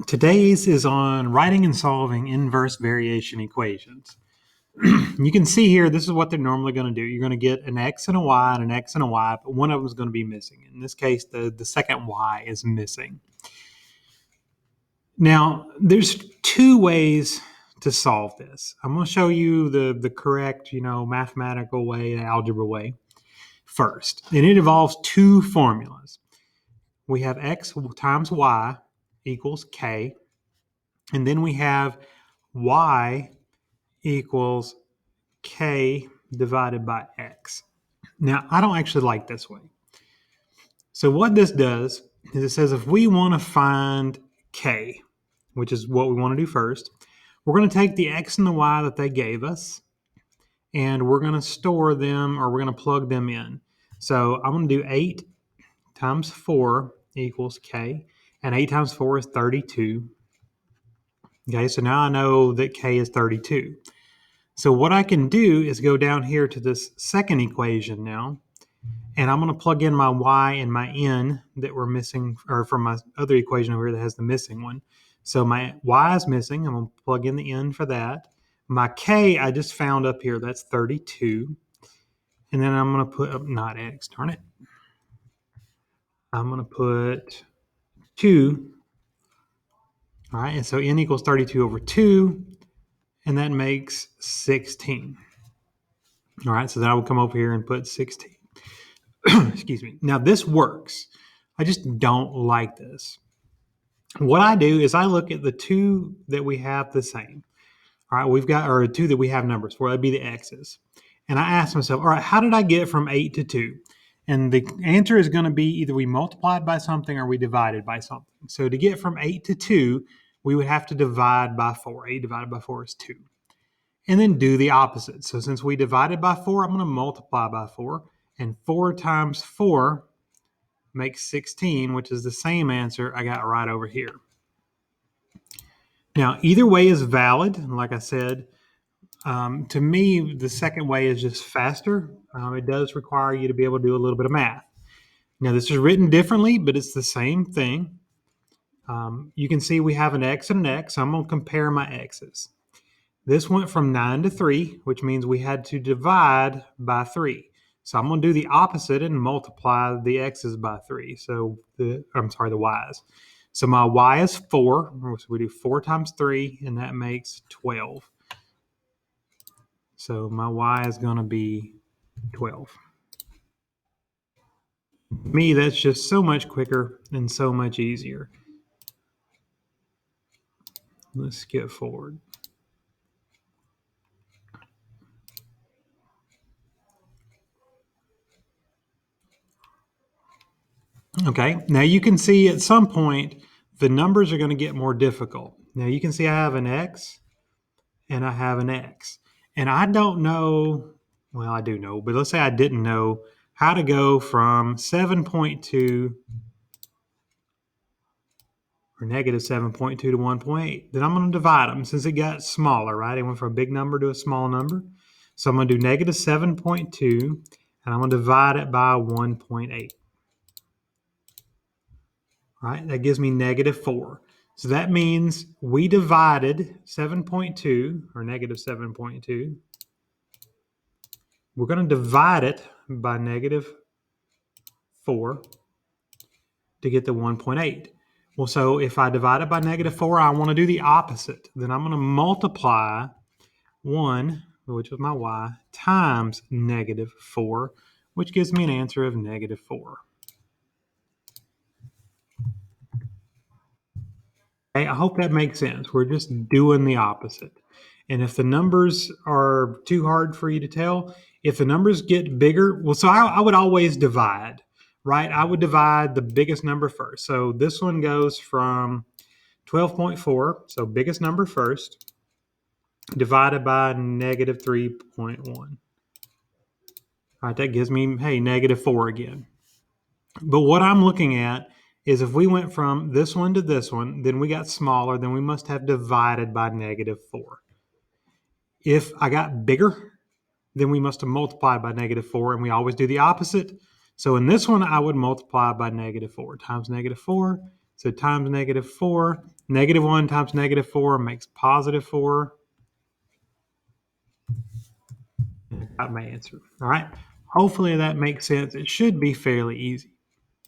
Today's is on writing and solving inverse variation equations. You can see here, this is what they're normally going to do. You're going to get an x and a y and an x and a y, but one of them is going to be missing. In this case, the second y is missing. Now, there's two ways to solve this. I'm going to show you the correct, mathematical way, the algebra way first. And it involves two formulas. We have x times y equals k, and then we have y equals k divided by x. Now, I don't actually like this way. So what this does is it says if we want to find k, which is what we want to do first, we're going to take the x and the y that they gave us, and we're going to store them, or we're going to plug them in. So I'm going to do 8 times 4 equals k, and 8 times 4 is 32. Okay, so now I know that k is 32. So what I can do is go down here to this second equation now, and I'm going to plug in my y and my n that were missing, or from my other equation over here that has the missing one. So my y is missing. I'm going to plug in the n for that. My k I just found up here. That's 32. And then I'm going to put up, not x, darn it. I'm going to put 2. All right, and so n equals 32 over 2, and that makes 16. All right, so then I will come over here and put 16. Excuse me. Now this works. I just don't like this. What I do is I look at the two that we have the same. All right, we've got, or two that we have numbers for, that'd be the x's. And I ask myself, all right, how did I get from 8 to 2? And the answer is going to be either we multiplied by something or we divided by something. So to get from 8 to 2, we would have to divide by 4. 8 divided by 4 is 2. And then do the opposite. So since we divided by 4, I'm going to multiply by 4. And 4 times 4 makes 16, which is the same answer I got right over here. Now, either way is valid. Like I said, to me, the second way is just faster. It does require you to be able to do a little bit of math. Now, this is written differently, but it's the same thing. You can see we have an x and an x. I'm going to compare my x's. This went from 9 to 3, which means we had to divide by 3. So I'm going to do the opposite and multiply the x's by 3. So the y's. So my y is 4. So we do 4 times 3, and that makes 12. So my y is going to be 12. To me, that's just so much quicker and so much easier. Let's skip forward. Okay, now you can see at some point the numbers are going to get more difficult. Now you can see I have an x and I have an x. And I don't know, well, I do know, but let's say I didn't know how to go from 7.2 or negative 7.2 to 1.8. Then I'm going to divide them since it got smaller, right? It went from a big number to a small number. So I'm going to do negative 7.2, and I'm going to divide it by 1.8. All right, that gives me negative 4. So that means we divided 7.2, or negative 7.2. We're going to divide it by negative 4 to get the 1.8. Well, so if I divide it by negative 4, I want to do the opposite. Then I'm going to multiply 1, which was my y, times negative 4, which gives me an answer of negative 4. Okay, I hope that makes sense. We're just doing the opposite. And if the numbers are too hard for you to tell, if the numbers get bigger, well, so I would always divide, right? I would divide the biggest number first. So this one goes from 12.4, so biggest number first, divided by negative 3.1. All right, that gives me, hey, negative 4 again. But what I'm looking at is if we went from this one to this one, then we got smaller, then we must have divided by negative 4. If I got bigger, then we must have multiplied by negative 4, and we always do the opposite. So in this one, I would multiply by negative 4 times negative 4. So times negative 4. Negative 1 times negative 4 makes positive 4. Got my answer. All right. Hopefully that makes sense. It should be fairly easy.